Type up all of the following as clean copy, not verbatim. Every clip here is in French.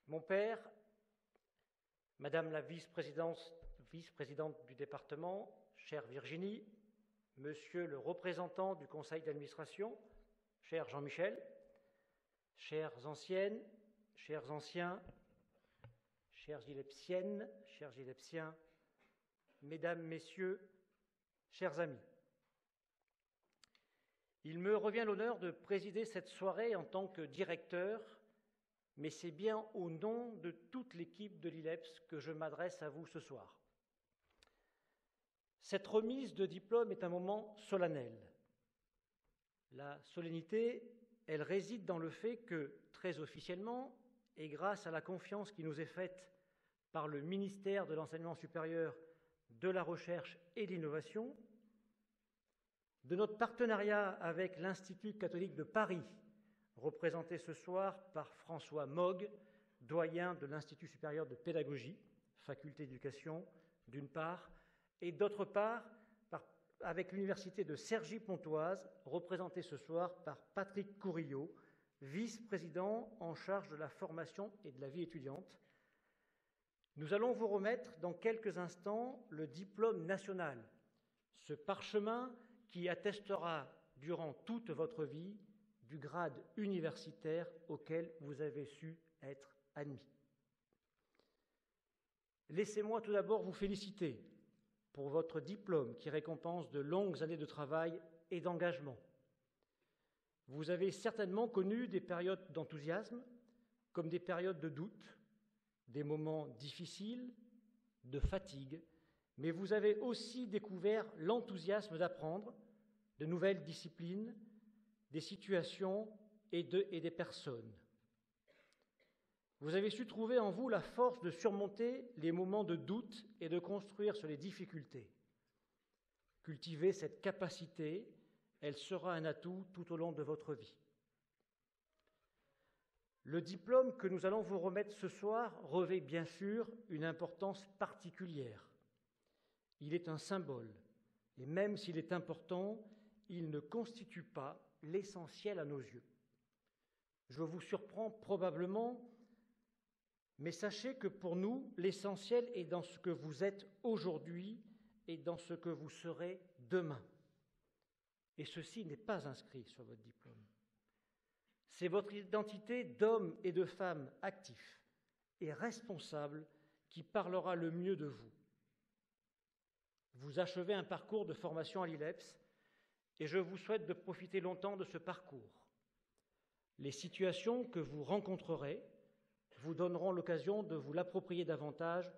Mon père, Madame la vice-présidente du département, chère Virginie, Monsieur le représentant du conseil d'administration, cher Jean-Michel, chères anciennes, chers anciens, chères Gilepsiennes, chers Gilepsiens, Mesdames, Messieurs, chers amis. Il me revient l'honneur de présider cette soirée en tant que directeur, mais c'est bien au nom de toute l'équipe de l'ILEPS que je m'adresse à vous ce soir. Cette remise de diplôme est un moment solennel. La solennité, elle réside dans le fait que, très officiellement, et grâce à la confiance qui nous est faite par le ministère de l'Enseignement supérieur, de la Recherche et de l'Innovation, de notre partenariat avec l'Institut catholique de Paris, représenté ce soir par François Mogg, doyen de l'Institut supérieur de pédagogie, faculté d'éducation, d'une part, et d'autre part, avec l'Université de Cergy-Pontoise, représentée ce soir par Patrick Courillot, vice-président en charge de la formation et de la vie étudiante. Nous allons vous remettre dans quelques instants le diplôme national, ce parchemin qui attestera durant toute votre vie du grade universitaire auquel vous avez su être admis. Laissez-moi tout d'abord vous féliciter pour votre diplôme qui récompense de longues années de travail et d'engagement. Vous avez certainement connu des périodes d'enthousiasme comme des périodes de doute, des moments difficiles, de fatigue, mais vous avez aussi découvert l'enthousiasme d'apprendre de nouvelles disciplines, des situations et des personnes. Vous avez su trouver en vous la force de surmonter les moments de doute et de construire sur les difficultés. Cultivez cette capacité, elle sera un atout tout au long de votre vie. Le diplôme que nous allons vous remettre ce soir revêt bien sûr une importance particulière. Il est un symbole, et même s'il est important, il ne constitue pas l'essentiel à nos yeux. Je vous surprends probablement, mais sachez que pour nous, l'essentiel est dans ce que vous êtes aujourd'hui et dans ce que vous serez demain. Et ceci n'est pas inscrit sur votre diplôme. C'est votre identité d'homme et de femme actifs et responsables qui parlera le mieux de vous. Vous achevez un parcours de formation à l'ILEPS et je vous souhaite de profiter longtemps de ce parcours. Les situations que vous rencontrerez vous donneront l'occasion de vous l'approprier davantage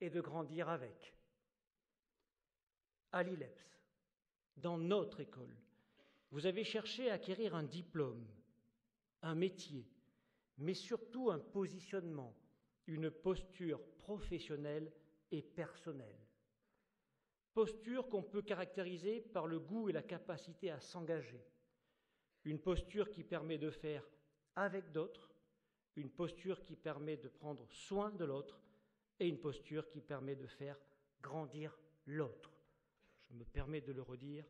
et de grandir avec. À l'ILEPS, dans notre école, vous avez cherché à acquérir un diplôme, un métier, mais surtout un positionnement, une posture professionnelle et personnelle. Posture qu'on peut caractériser par le goût et la capacité à s'engager. Une posture qui permet de faire avec d'autres, une posture qui permet de prendre soin de l'autre et une posture qui permet de faire grandir l'autre. Je me permets de le redire,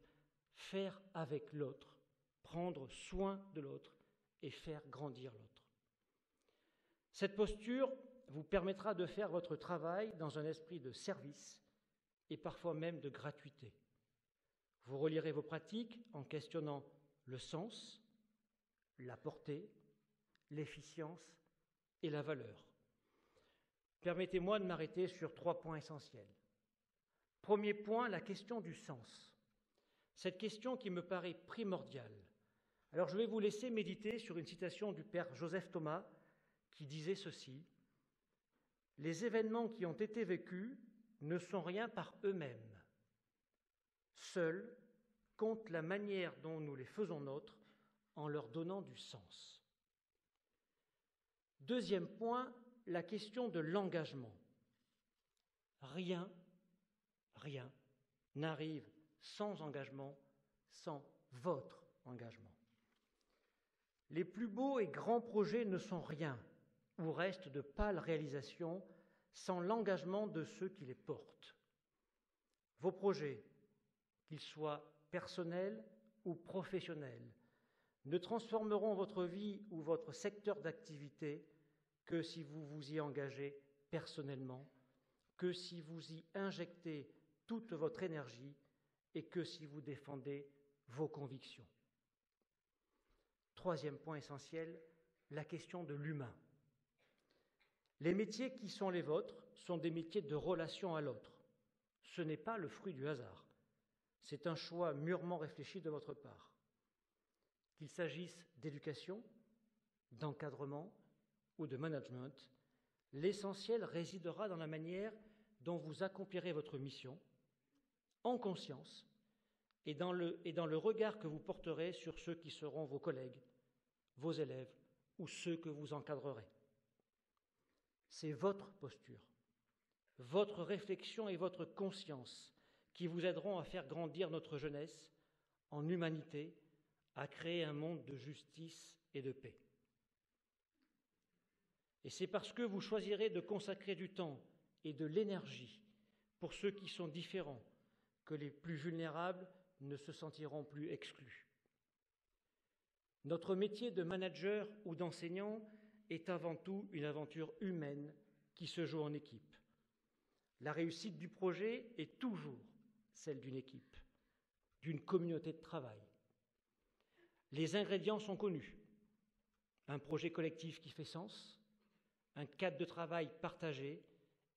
faire avec l'autre, prendre soin de l'autre et faire grandir l'autre. Cette posture vous permettra de faire votre travail dans un esprit de service et parfois même de gratuité. Vous relirez vos pratiques en questionnant le sens, la portée, l'efficience et la valeur. Permettez-moi de m'arrêter sur 3 points essentiels. Premier point, la question du sens. Cette question qui me paraît primordiale. Alors je vais vous laisser méditer sur une citation du père Joseph Thomas qui disait ceci: « Les événements qui ont été vécus ne sont rien par eux-mêmes. Seul compte la manière dont nous les faisons nôtres en leur donnant du sens. » Deuxième point, la question de l'engagement. Rien n'arrive sans engagement, sans votre engagement. Les plus beaux et grands projets ne sont rien ou restent de pâles réalisations sans l'engagement de ceux qui les portent. Vos projets, qu'ils soient personnels ou professionnels, ne transformeront votre vie ou votre secteur d'activité que si vous vous y engagez personnellement, que si vous y injectez toute votre énergie et que si vous défendez vos convictions. Troisième point essentiel, la question de l'humain. Les métiers qui sont les vôtres sont des métiers de relation à l'autre. Ce n'est pas le fruit du hasard. C'est un choix mûrement réfléchi de votre part. Qu'il s'agisse d'éducation, d'encadrement ou de management, l'essentiel résidera dans la manière dont vous accomplirez votre mission, en conscience, et dans le regard que vous porterez sur ceux qui seront vos collègues, vos élèves ou ceux que vous encadrerez. C'est votre posture, votre réflexion et votre conscience qui vous aideront à faire grandir notre jeunesse en humanité, à créer un monde de justice et de paix. Et c'est parce que vous choisirez de consacrer du temps et de l'énergie pour ceux qui sont différents que les plus vulnérables ne se sentiront plus exclus. Notre métier de manager ou d'enseignant est avant tout une aventure humaine qui se joue en équipe. La réussite du projet est toujours celle d'une équipe, d'une communauté de travail. Les ingrédients sont connus. Un projet collectif qui fait sens, un cadre de travail partagé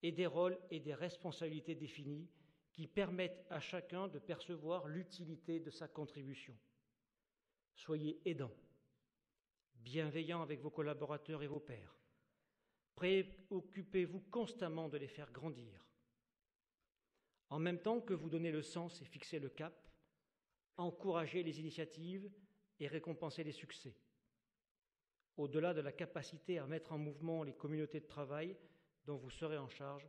et des rôles et des responsabilités définis qui permettent à chacun de percevoir l'utilité de sa contribution. Soyez aidants, bienveillants avec vos collaborateurs et vos pairs. Préoccupez-vous constamment de les faire grandir. En même temps que vous donnez le sens et fixez le cap, encouragez les initiatives et récompensez les succès. Au-delà de la capacité à mettre en mouvement les communautés de travail dont vous serez en charge,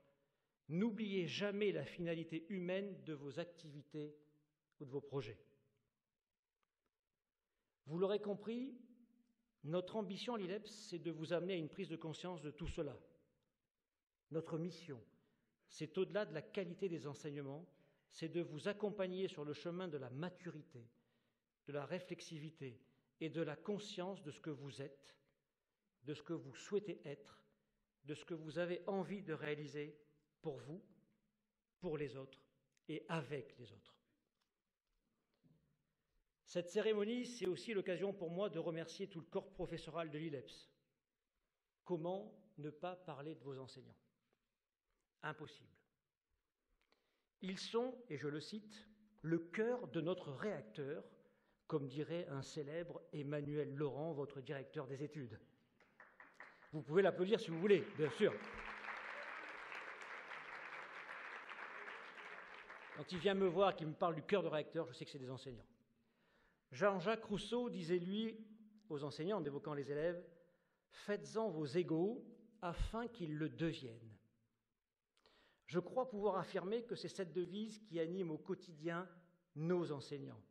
n'oubliez jamais la finalité humaine de vos activités ou de vos projets. Vous l'aurez compris, notre ambition à l'ILEPS, c'est de vous amener à une prise de conscience de tout cela. Notre mission, c'est au-delà de la qualité des enseignements, c'est de vous accompagner sur le chemin de la maturité, de la réflexivité et de la conscience de ce que vous êtes, de ce que vous souhaitez être, de ce que vous avez envie de réaliser pour vous, pour les autres et avec les autres. Cette cérémonie, c'est aussi l'occasion pour moi de remercier tout le corps professoral de l'ILEPS. Comment ne pas parler de vos enseignants ? Impossible. Ils sont, et je le cite, le cœur de notre réacteur, comme dirait un célèbre Emmanuel Laurent, votre directeur des études. Vous pouvez l'applaudir si vous voulez, bien sûr. Quand il vient me voir, qu'il me parle du cœur de réacteur, je sais que c'est des enseignants. Jean-Jacques Rousseau disait, lui, aux enseignants, en évoquant les élèves, « Faites-en vos égaux afin qu'ils le deviennent ». Je crois pouvoir affirmer que c'est cette devise qui anime au quotidien nos enseignants.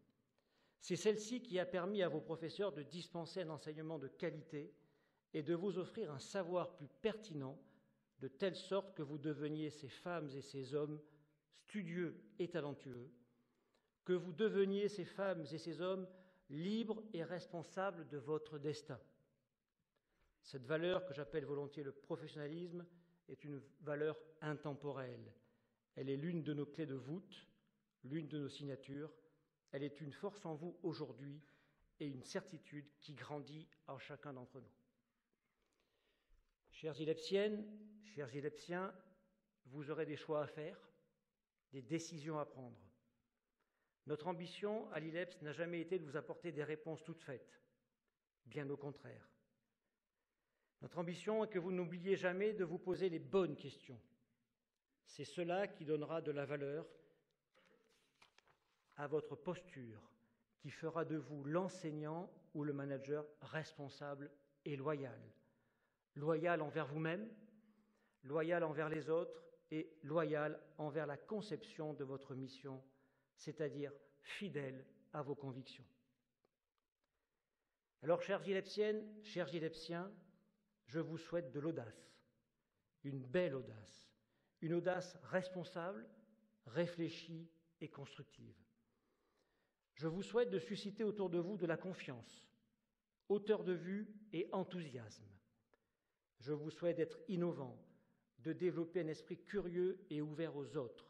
C'est celle-ci qui a permis à vos professeurs de dispenser un enseignement de qualité et de vous offrir un savoir plus pertinent, de telle sorte que vous deveniez ces femmes et ces hommes studieux et talentueux, que vous deveniez ces femmes et ces hommes libres et responsables de votre destin. Cette valeur que j'appelle volontiers le professionnalisme est une valeur intemporelle. Elle est l'une de nos clés de voûte, l'une de nos signatures. Elle est une force en vous aujourd'hui et une certitude qui grandit en chacun d'entre nous. Chères ILEPSiennes, chers ILEPSiens, vous aurez des choix à faire, des décisions à prendre. Notre ambition à l'ILEPS n'a jamais été de vous apporter des réponses toutes faites, bien au contraire. Notre ambition est que vous n'oubliez jamais de vous poser les bonnes questions. C'est cela qui donnera de la valeur à votre posture, qui fera de vous l'enseignant ou le manager responsable et loyal. Loyal envers vous-même, loyal envers les autres et loyal envers la conception de votre mission, c'est-à-dire fidèle à vos convictions. Alors, chères ILEPSiennes, chers ILEPSiens, je vous souhaite de l'audace, une belle audace, une audace responsable, réfléchie et constructive. Je vous souhaite de susciter autour de vous de la confiance, hauteur de vue et enthousiasme. Je vous souhaite d'être innovant, de développer un esprit curieux et ouvert aux autres.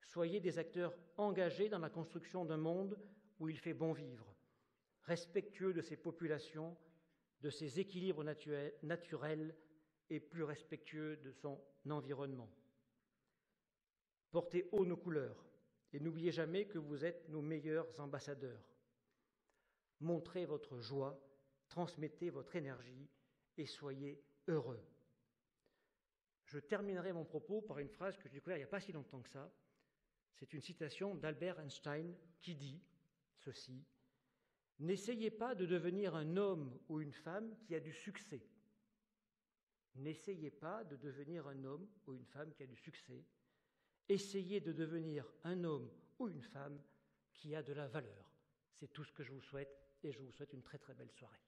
Soyez des acteurs engagés dans la construction d'un monde où il fait bon vivre, respectueux de ses populations, de ses équilibres naturels et plus respectueux de son environnement. Portez haut nos couleurs et n'oubliez jamais que vous êtes nos meilleurs ambassadeurs. Montrez votre joie, transmettez votre énergie et soyez heureux. Je terminerai mon propos par une phrase que j'ai découverte il n'y a pas si longtemps que ça. C'est une citation d'Albert Einstein qui dit ceci: « N'essayez pas de devenir un homme ou une femme qui a du succès. N'essayez pas de devenir un homme ou une femme qui a du succès. Essayez de devenir un homme ou une femme qui a de la valeur. » C'est tout ce que je vous souhaite et je vous souhaite une très très belle soirée.